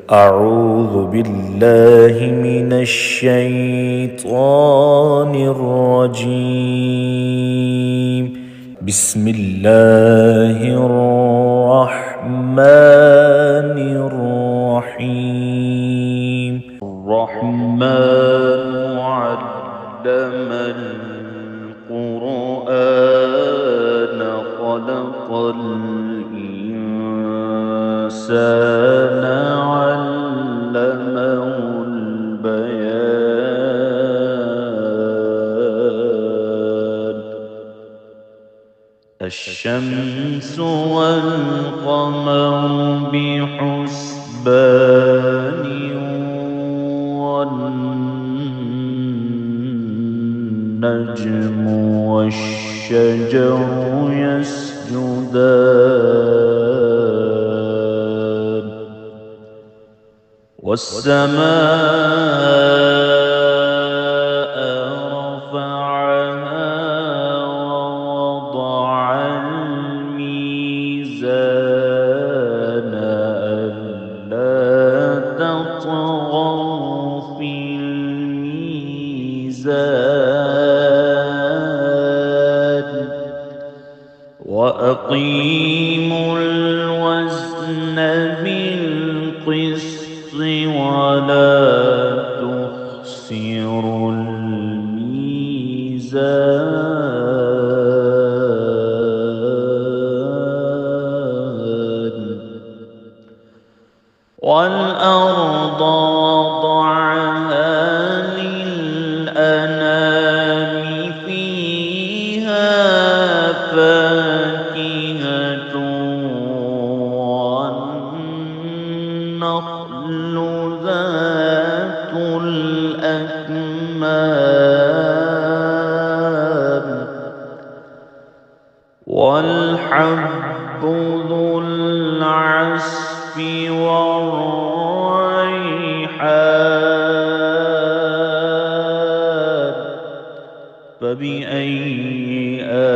أعوذ بالله من الشيطان الرجيم. بسم الله الرحمن الرحيم. الرحمن علم القرآن خلق الإنسان علمه البيان. الشمس والقمر بحسبان والنجم والشجر يسجدان والسماء رفعها ووضع الميزان ألا تطغوا في الميزان وأقيموا الوزن بالقسط ولا تخسروا الميزان. والأرض وضعها للأنام فيها فاكهة والنخل ذات الأكمام والحب ذو العصف والريحان. فبأي آلاء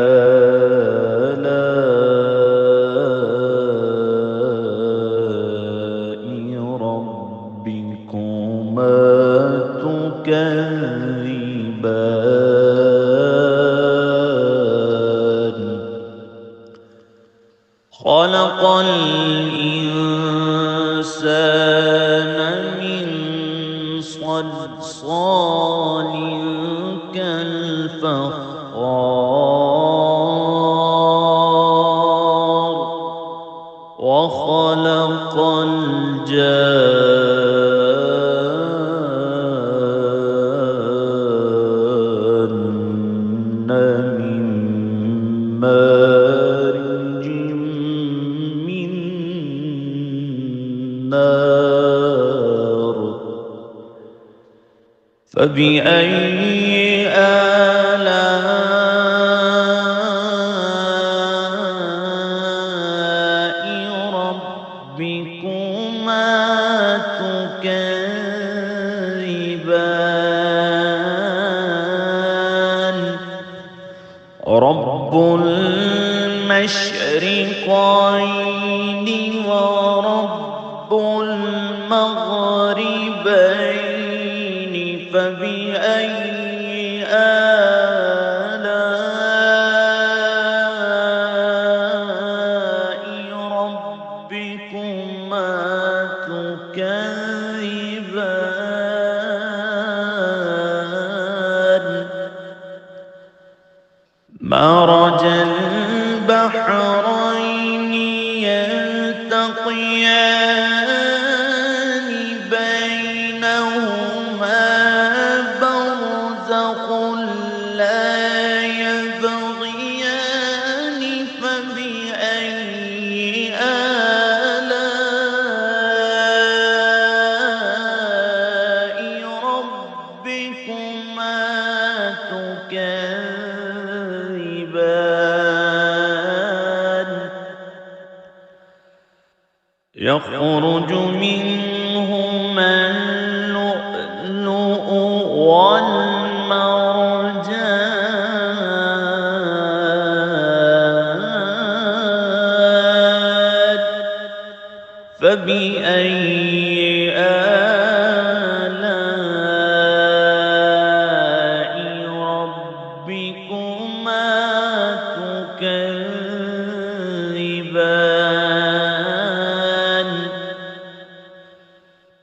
ربكما تكذبان. خلق الإنسان من صلصال كالفخار وخلق الجان من مارج من نار. فبأي آلاء ربكما تكذبان. رب المشرقين ورب المغربين. فبأي آلاء ربكما تكذبان. مرج البحرين يلتقيان بينهما برزخ لا يبغيان. فبأي آلاء ربكما تكذبان. يخرج منهما اللؤلؤ والمرجان. فبأي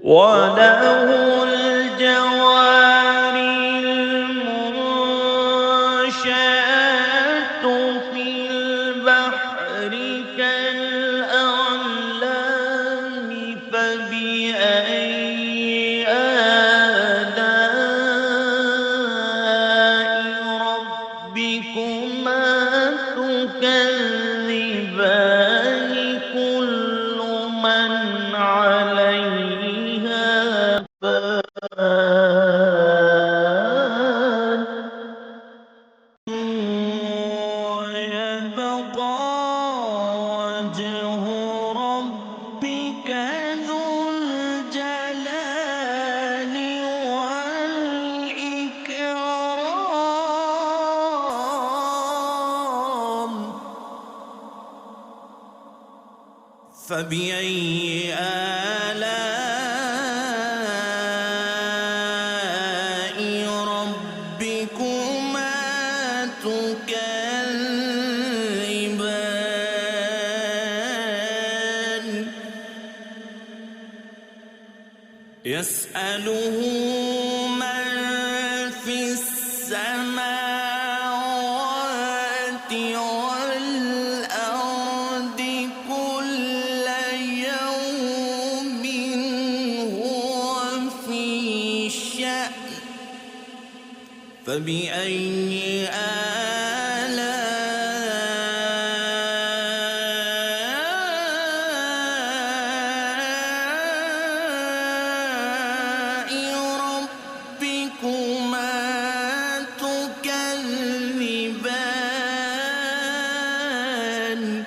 وله الجوار المنشآت في البحر كالأعلام فبأي آلاء ربكما تكذبان كل من عليها فان ويبقى وجه ربك ذو الجلال والإكرام فبأي آلاء ربكما تكذبان يسأله من في السماوات والأرض كل يوم هو في شأن فبأي آلاء ربكما تكذبان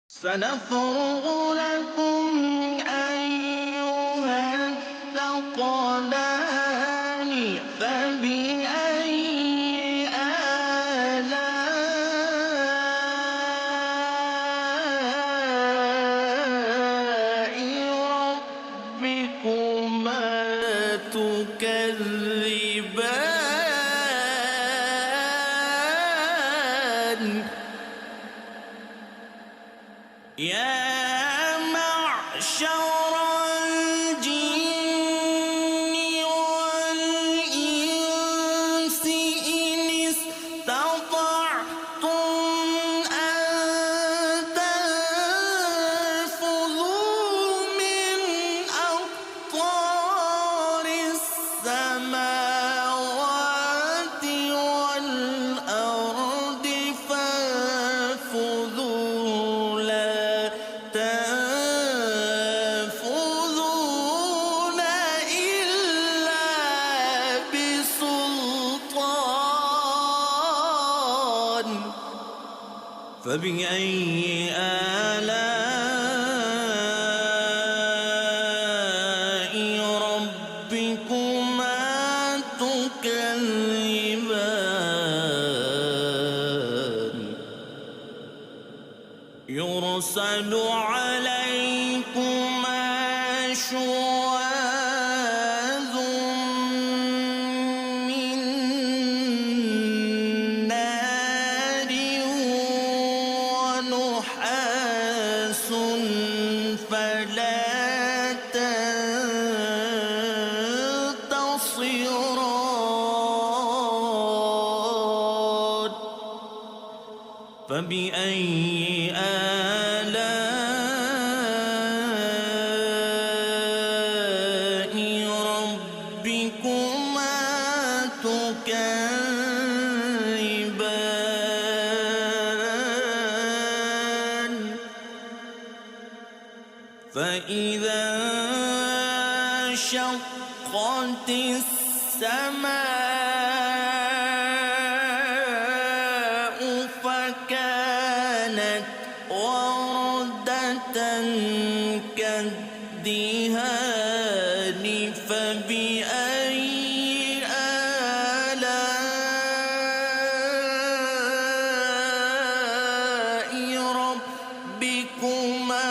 سنفرغ لكم أيها الثقلان فبأي آلاء ربكما تكذبان يا معشر الجن والإنس إن استطعتم أن تنفذوا من أقطار السماوات والأرض فانفذوا لا تنفذون إلا بسلطان فبأي آلاء ربكما تكذبان يرسل عليكما شواظ من نار ونحاس فلا تنتصران فبأي آلاء ربكما تكذبان فإذا انشقت السماء فكانت وردة كالدهان فبأي آلاء ربكما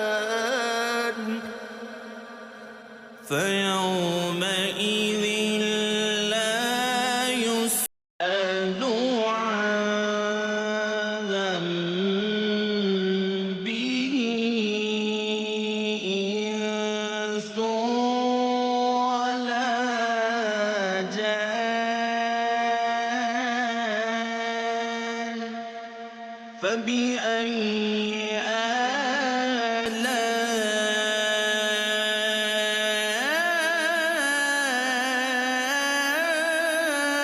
تكذبان فيومئذ لا يسأل عن فبأي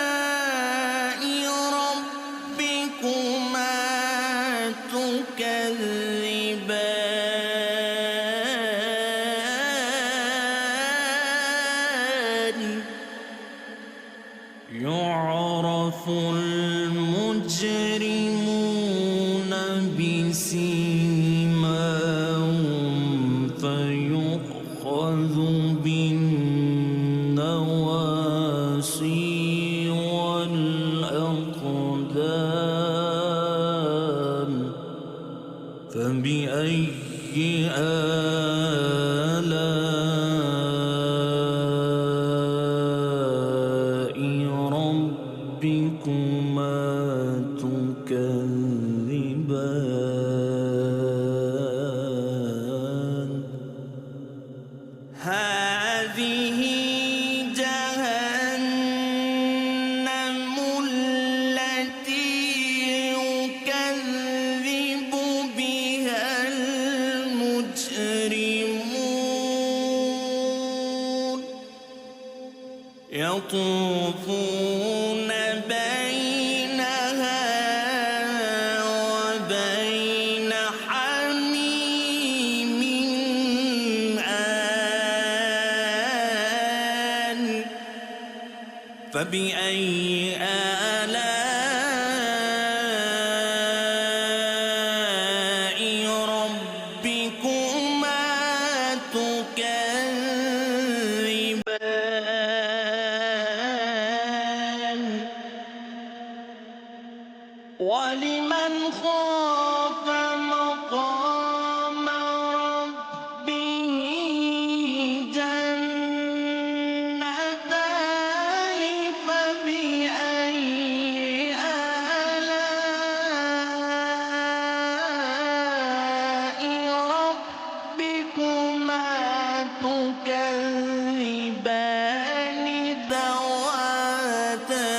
آلاء ربكما تكذبان يعرف المجرمون بسيماهم فيؤخذ بالنواصي والأقدام فبأي آلاء ربكما تكذبان هذه جهنم التي يكذب بها المجرمون يطوفون بينها وبين حميم آن فبأي آلاء ربكما تكذبان ولمن خاف مقام ربه جنتان فبأي آلاء ربكما تكذبان ذواتا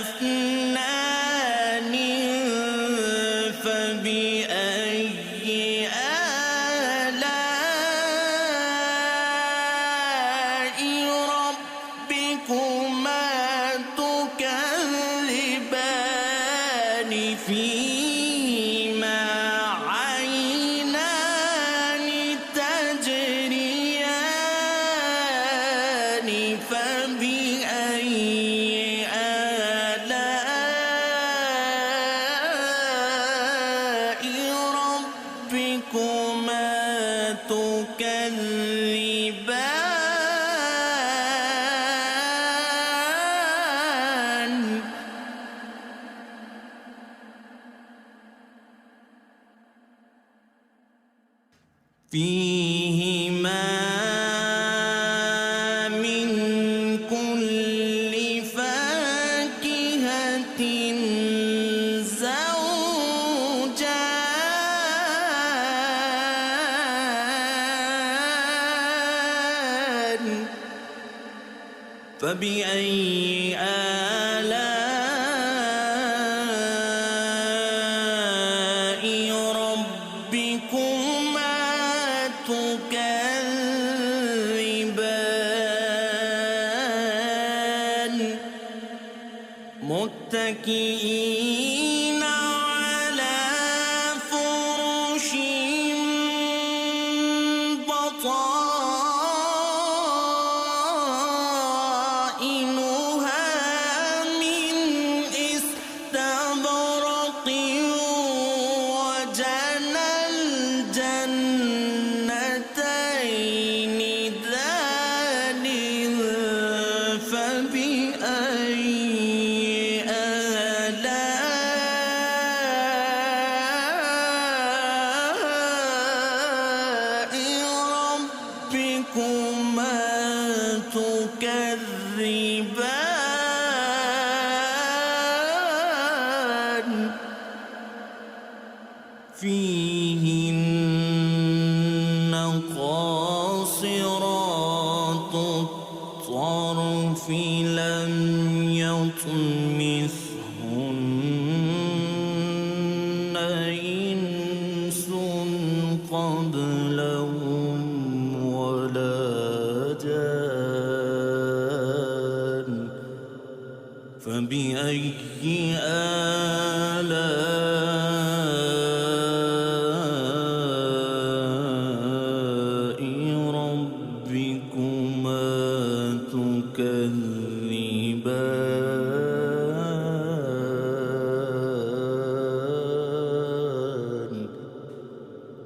أفنان فبأي آلاء ربكما تكذبان فيهما عينان تجريان فبأي آلاء ربكما تكذبان فيهما من كل فاكهة زوجان فبأي آلاء ربكما تكذبان متكئين على فرش بطائنها من استبرق وجنى الجنتين دان فبأي آلاء ربكما تكذبان فيهن قاصرات الطرف لم يطمثهن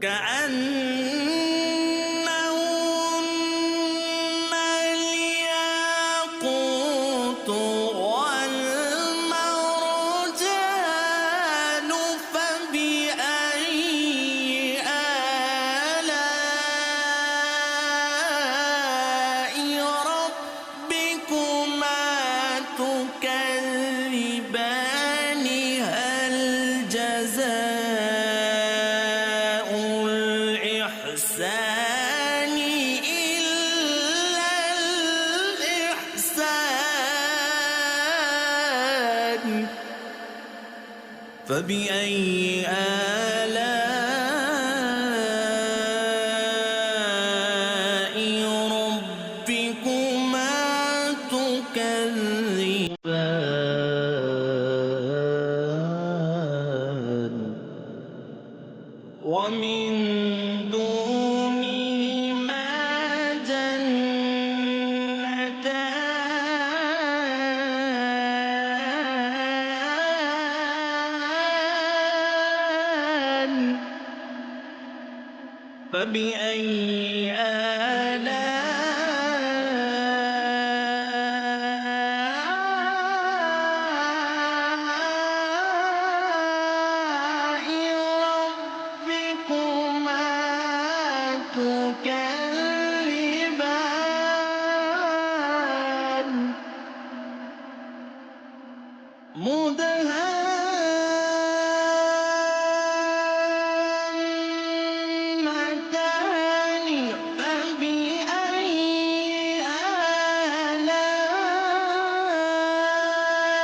كأنهن الياقوت والمرجان فبأي آلاء ربكما تكذبان هل جزاء الإحسان إلا الإحسان فبأي آلاء ربكما تكذبان ومن دونهما جنتان فبأي آلاء ربكما تكذبان مدهامتان فبأي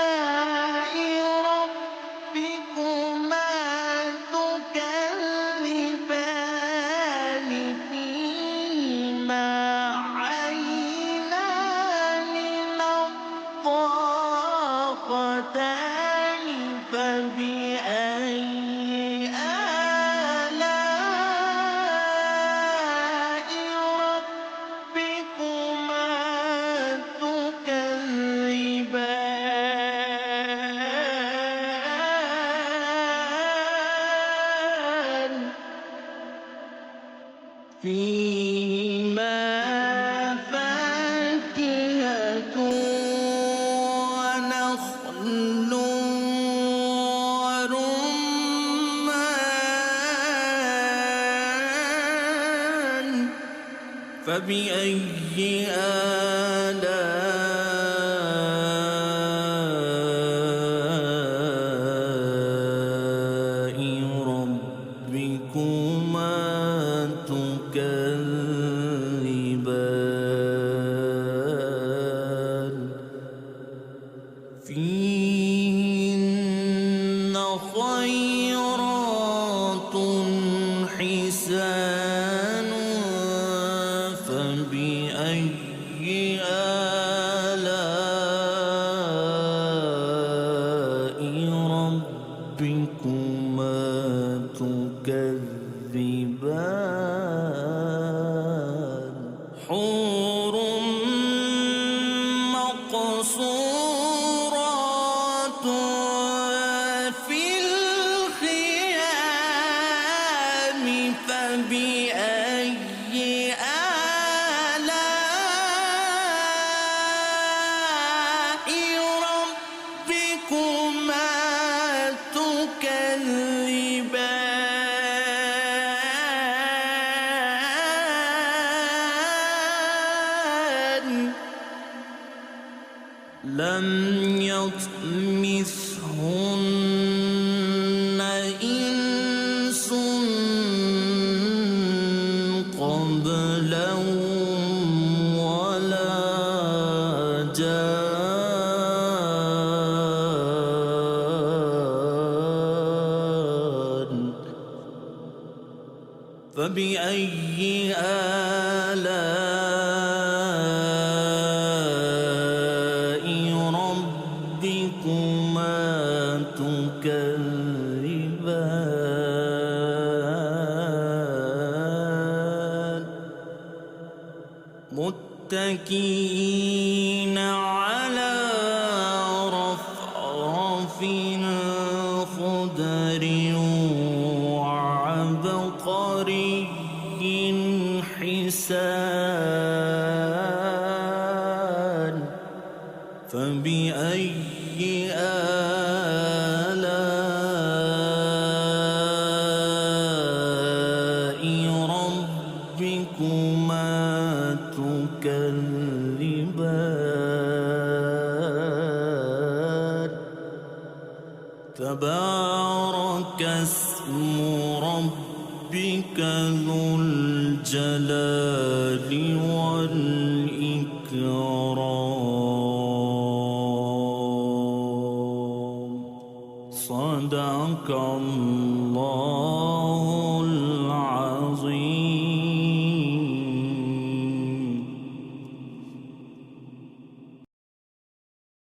آلاء ربكما تكذبان فيهما عينان نضاختان فبأي آلاء ربكما تكذبان فيهما فاكهة ونخل ورمان فبأي آلاء ربكما تكذبان فيهن خيرات حسان فبأي آلاء ربكما تكذبان حور مقصورات في الخيام فبأي آلاء ربكما تكذبان لم يطمثهن إنس قبلهم ولا جان فبأي آلاء ربكما تكذبان متكئين على رفرف خضر وعبقر تبارك اسم ربك ذو الجلال والإكرام. صدق الله